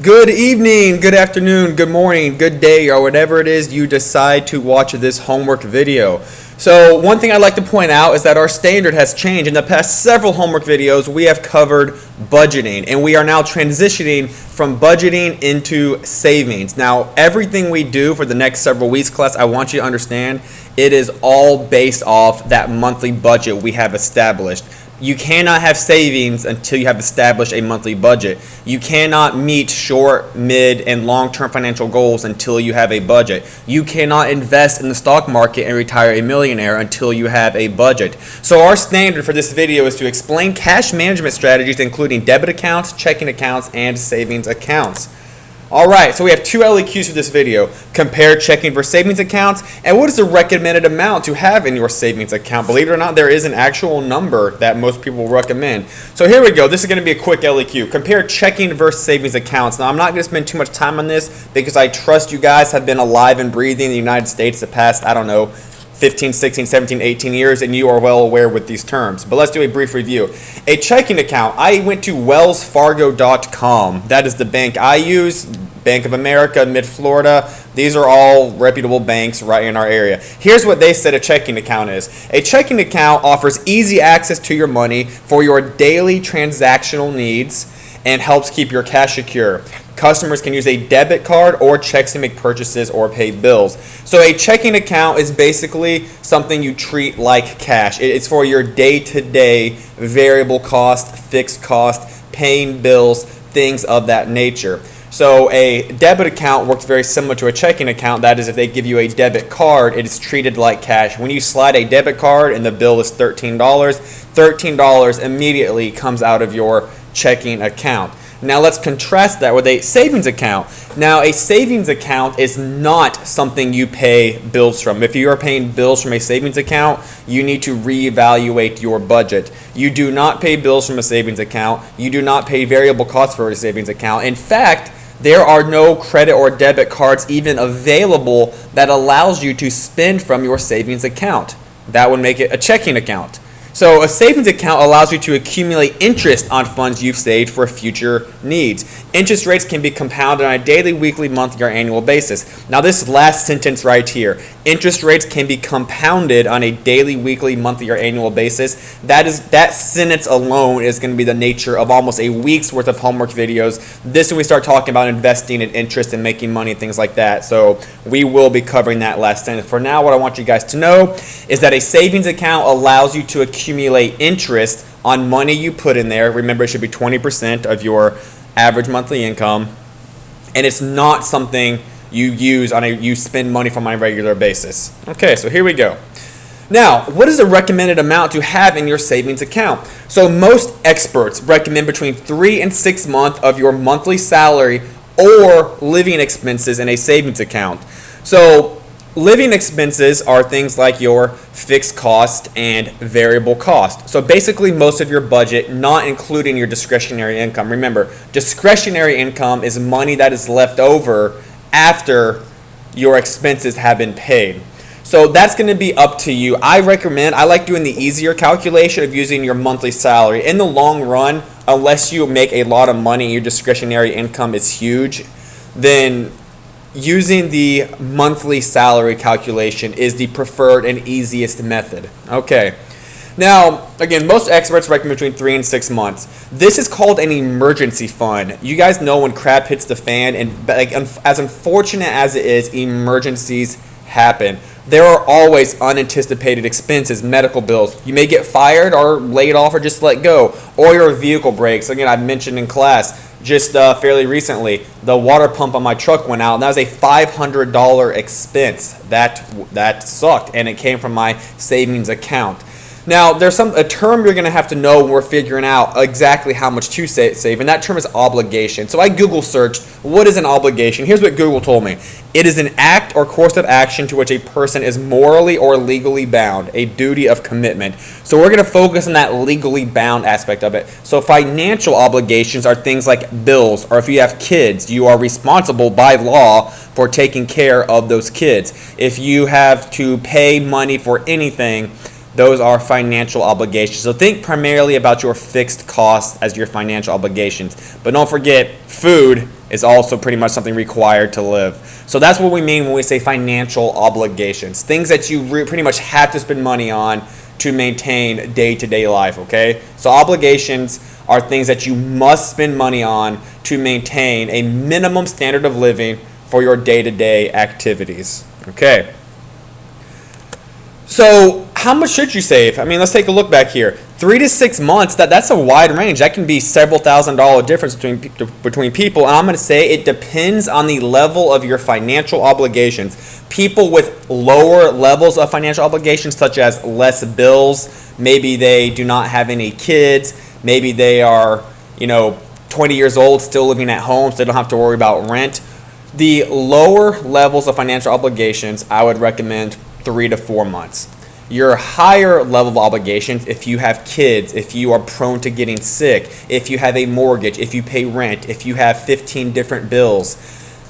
Good evening, good afternoon, good morning, good day, or whatever it is you decide to watch this homework video. So one thing I'd like to point out is that our standard has changed. In the past several homework videos, we have covered budgeting, and we are now transitioning from budgeting into savings. Now, everything we do for the next several weeks, class, I want you to understand, it is all based off that monthly budget we have established. You cannot have savings until you have established a monthly budget. You cannot meet short, mid, and long-term financial goals until you have a budget. You cannot invest in the stock market and retire a millionaire until you have a budget. So our standard for this video is to explain cash management strategies including debit accounts, checking accounts, and savings accounts. Alright, so we have two LEQs for this video. Compare checking versus savings accounts, and what is the recommended amount to have in your savings account? Believe it or not, there is an actual number that most people recommend. So here we go. This is going to be a quick LEQ. Compare checking versus savings accounts. Now, I'm not going to spend too much time on this because I trust you guys have been alive and breathing in the United States the past, 15, 16, 17, 18 years, and you are well aware with these terms. But let's do a brief review. A checking account, I went to wellsfargo.com. That is the bank I use. Bank of America, Mid-Florida. These are all reputable banks right in our area. Here's what they said a checking account is. A checking account offers easy access to your money for your daily transactional needs and helps keep your cash secure. Customers can use a debit card or checks to make purchases or pay bills. So a checking account is basically something you treat like cash. It's for your day-to-day variable cost, fixed cost, paying bills, things of that nature. So a debit account works very similar to a checking account. That is, if they give you a debit card, it is treated like cash. When you slide a debit card and the bill is $13, $13 immediately comes out of your checking account. Now let's contrast that with a savings account. Now a savings account is not something you pay bills from. If you are paying bills from a savings account, you need to reevaluate your budget. You do not pay bills from a savings account. You do not pay variable costs for a savings account. In fact, there are no credit or debit cards even available that allows you to spend from your savings account. That would make it a checking account. So a savings account allows you to accumulate interest on funds you've saved for future needs. Interest rates can be compounded on a daily, weekly, monthly, or annual basis. Now this last sentence right here, interest rates can be compounded on a daily, weekly, monthly, or annual basis. That sentence alone is going to be the nature of almost a week's worth of homework videos. This is when we start talking about investing in interest and making money and things like that. So we will be covering that last sentence. For now, what I want you guys to know is that a savings account allows you to accumulate interest on money you put in there. Remember, it should be 20% of your average monthly income, and it's not something you spend money from on a regular basis. Okay, so here we go. Now, what is the recommended amount to have in your savings account? So most experts recommend between 3 and 6 months of your monthly salary or living expenses in a savings account. So living expenses are things like your fixed cost and variable cost. So basically most of your budget, not including your discretionary income. Remember, discretionary income is money that is left over after your expenses have been paid. So that's going to be up to you. I like doing the easier calculation of using your monthly salary. In the long run, unless you make a lot of money and your discretionary income is huge, then using the monthly salary calculation is the preferred and easiest method. Okay. Now, again, most experts recommend between 3 and 6 months. This is called an emergency fund. You guys know when crap hits the fan, and as unfortunate as it is, emergencies happen. There are always unanticipated expenses, medical bills. You may get fired or laid off or just let go, or your vehicle breaks. Again, I mentioned in class just fairly recently, the water pump on my truck went out, and that was a $500 expense. That sucked, and it came from my savings account. Now, there's a term you're going to have to know when we're figuring out exactly how much to save, and that term is obligation. So I Google searched, what is an obligation? Here's what Google told me. It is an act or course of action to which a person is morally or legally bound, a duty of commitment. So we're going to focus on that legally bound aspect of it. So financial obligations are things like bills, or if you have kids, you are responsible by law for taking care of those kids. If you have to pay money for anything, those are financial obligations. So think primarily about your fixed costs as your financial obligations. But don't forget, food is also pretty much something required to live. So that's what we mean when we say financial obligations. Things that you pretty much have to spend money on to maintain day-to-day life, okay? So obligations are things that you must spend money on to maintain a minimum standard of living for your day-to-day activities, okay? So how much should you save? I mean, let's take a look back here. 3 to 6 months, that's a wide range. That can be several $1,000s difference between people. And I'm going to say it depends on the level of your financial obligations. People with lower levels of financial obligations, such as less bills, maybe they do not have any kids, maybe they are, 20 years old, still living at home, so they don't have to worry about rent. The lower levels of financial obligations, I would recommend 3 to 4 months. Your higher level of obligations, if you have kids, if you are prone to getting sick, if you have a mortgage, if you pay rent, if you have 15 different bills,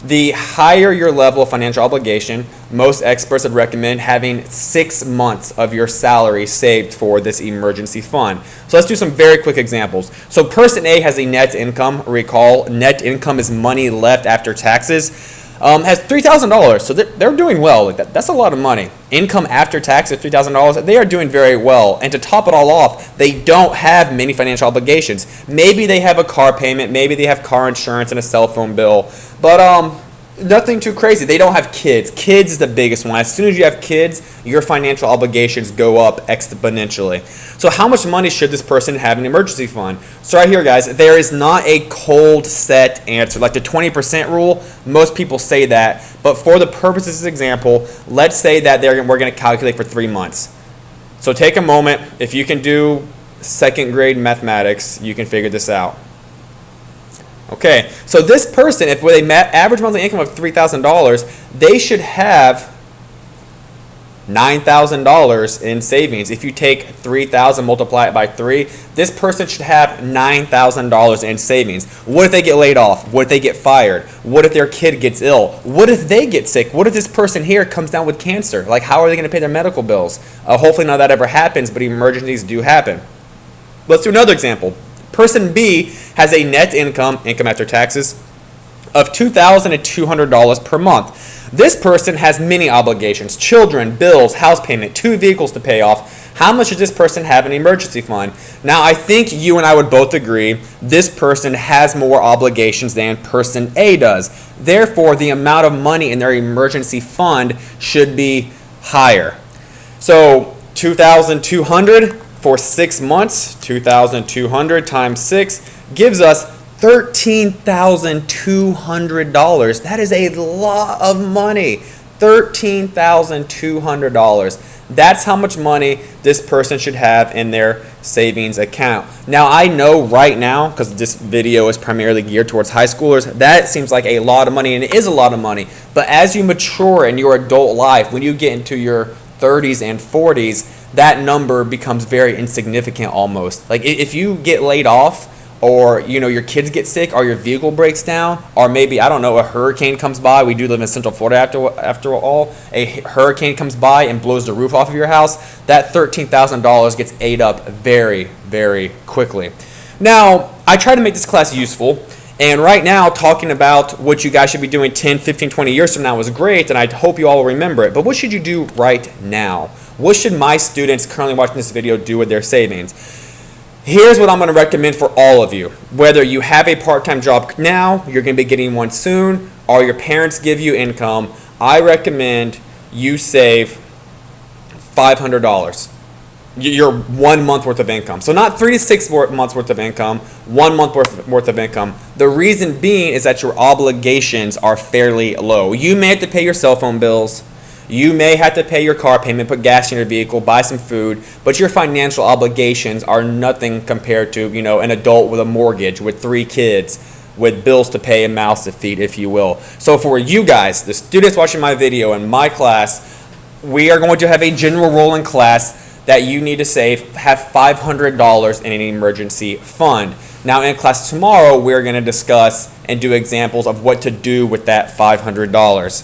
the higher your level of financial obligation, most experts would recommend having 6 months of your salary saved for this emergency fund. So let's do some very quick examples. So person A has a net income. Recall, net income is money left after taxes. Has $3,000, so they're doing well. That's a lot of money. Income after tax at $3,000, they are doing very well. And to top it all off, they don't have many financial obligations. Maybe they have a car payment, maybe they have car insurance and a cell phone bill, but nothing too crazy. They don't have kids. Kids is the biggest one. As soon as you have kids, your financial obligations go up exponentially. So how much money should this person have in an emergency fund? So right here, guys, there is not a cold set answer. Like the 20% rule, most people say that. But for the purposes of this example, let's say that we're going to calculate for 3 months. So take a moment. If you can do second grade mathematics, you can figure this out. Okay, so this person, if with an average monthly income of $3,000, they should have $9,000 in savings. If you take $3,000, multiply it by 3, this person should have $9,000 in savings. What if they get laid off? What if they get fired? What if their kid gets ill? What if they get sick? What if this person here comes down with cancer? Like, how are they going to pay their medical bills? Hopefully none of that ever happens, but emergencies do happen. Let's do another example. Person B has a net income after taxes, of $2,200 per month. This person has many obligations: children, bills, house payment, 2 vehicles to pay off. How much should this person have in an emergency fund? Now, I think you and I would both agree this person has more obligations than person A does. Therefore, the amount of money in their emergency fund should be higher. So, $2,200 for 6 months, 2,200 times 6 gives us $13,200. That is a lot of money. $13,200. That's how much money this person should have in their savings account. Now, I know right now, because this video is primarily geared towards high schoolers, that seems like a lot of money, and it is a lot of money. But as you mature in your adult life, when you get into your 30s and 40s, that number becomes very insignificant almost. Like if you get laid off, or your kids get sick, or your vehicle breaks down, or maybe, I don't know, a hurricane comes by. We do live in Central Florida after all. A hurricane comes by and blows the roof off of your house. That $13,000 gets ate up very, very quickly. Now, I try to make this class useful. And right now, talking about what you guys should be doing 10, 15, 20 years from now is great, and I hope you all will remember it. But what should you do right now? What should my students currently watching this video do with their savings? Here's what I'm going to recommend for all of you. Whether you have a part-time job now, you're going to be getting one soon, or your parents give you income, I recommend you save $500. Your 1 month worth of income. So not 3 to 6 months worth of income, 1 month worth of income. The reason being is that your obligations are fairly low. You may have to pay your cell phone bills. You may have to pay your car payment, put gas in your vehicle, buy some food, but your financial obligations are nothing compared to, an adult with a mortgage, with 3 kids, with bills to pay and mouths to feed, if you will. So for you guys, the students watching my video and my class, we are going to have a general rule in class that you need to have $500 in an emergency fund. Now in class tomorrow, we're going to discuss and do examples of what to do with that $500.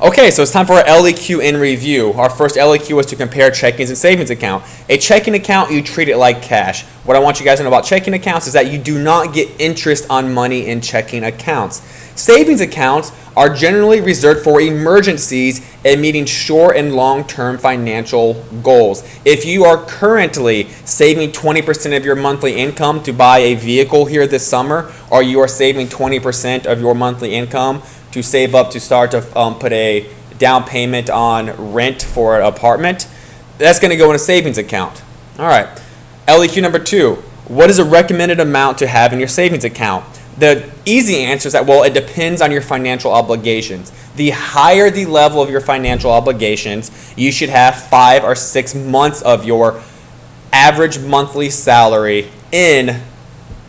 Okay, so it's time for our LEQ in review. Our first LEQ was to compare checkings and savings account. A checking account, you treat it like cash. What I want you guys to know about checking accounts is that you do not get interest on money in checking accounts. Savings accounts are generally reserved for emergencies and meeting short and long-term financial goals. If you are currently saving 20% of your monthly income to buy a vehicle here this summer, or you are saving 20% of your monthly income to save up to start to put a down payment on rent for an apartment, that's going to go in a savings account. All right. LEQ number 2. What is a recommended amount to have in your savings account? The easy answer is that, well, it depends on your financial obligations. The higher the level of your financial obligations, you should have 5 or 6 months of your average monthly salary in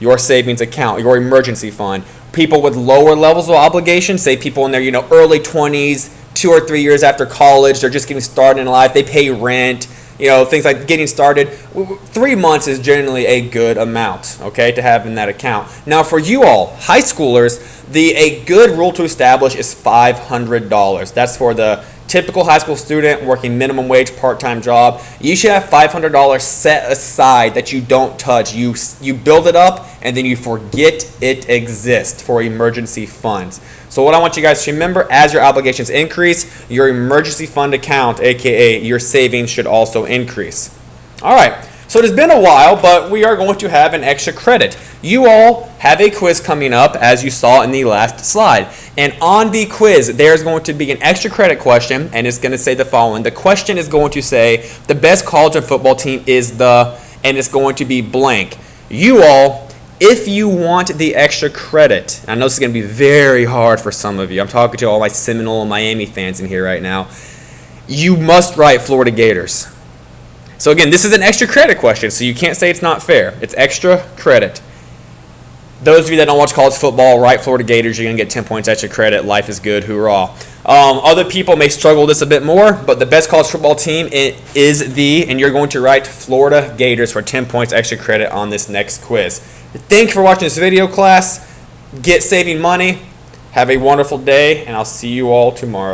your savings account, your emergency fund. People with lower levels of obligation, say people in their early 20s, 2 or 3 years after college, they're just getting started in life, they pay rent, things like getting started. 3 months is generally a good amount, okay, to have in that account. Now for you all, high schoolers, a good rule to establish is $500. That's for the typical high school student working minimum wage part-time job. You should have $500 set aside that you don't touch. You build it up and then you forget it exists for emergency funds. So what I want you guys to remember, as your obligations increase, your emergency fund account, aka your savings, should also increase. All right. So it has been a while, but we are going to have an extra credit. You all have a quiz coming up, as you saw in the last slide. And on the quiz, there's going to be an extra credit question, and it's going to say the following. The question is going to say, the best college and football team is the, and it's going to be blank. You all, if you want the extra credit, I know this is going to be very hard for some of you. I'm talking to all my Seminole and Miami fans in here right now. You must write Florida Gators. So again, this is an extra credit question, so you can't say it's not fair. It's extra credit. Those of you that don't watch college football, write Florida Gators. You're going to get 10 points extra credit. Life is good. Hoorah. Other people may struggle this a bit more, but the best college football team is and you're going to write Florida Gators for 10 points extra credit on this next quiz. Thank you for watching this video, class. Get saving money. Have a wonderful day, and I'll see you all tomorrow.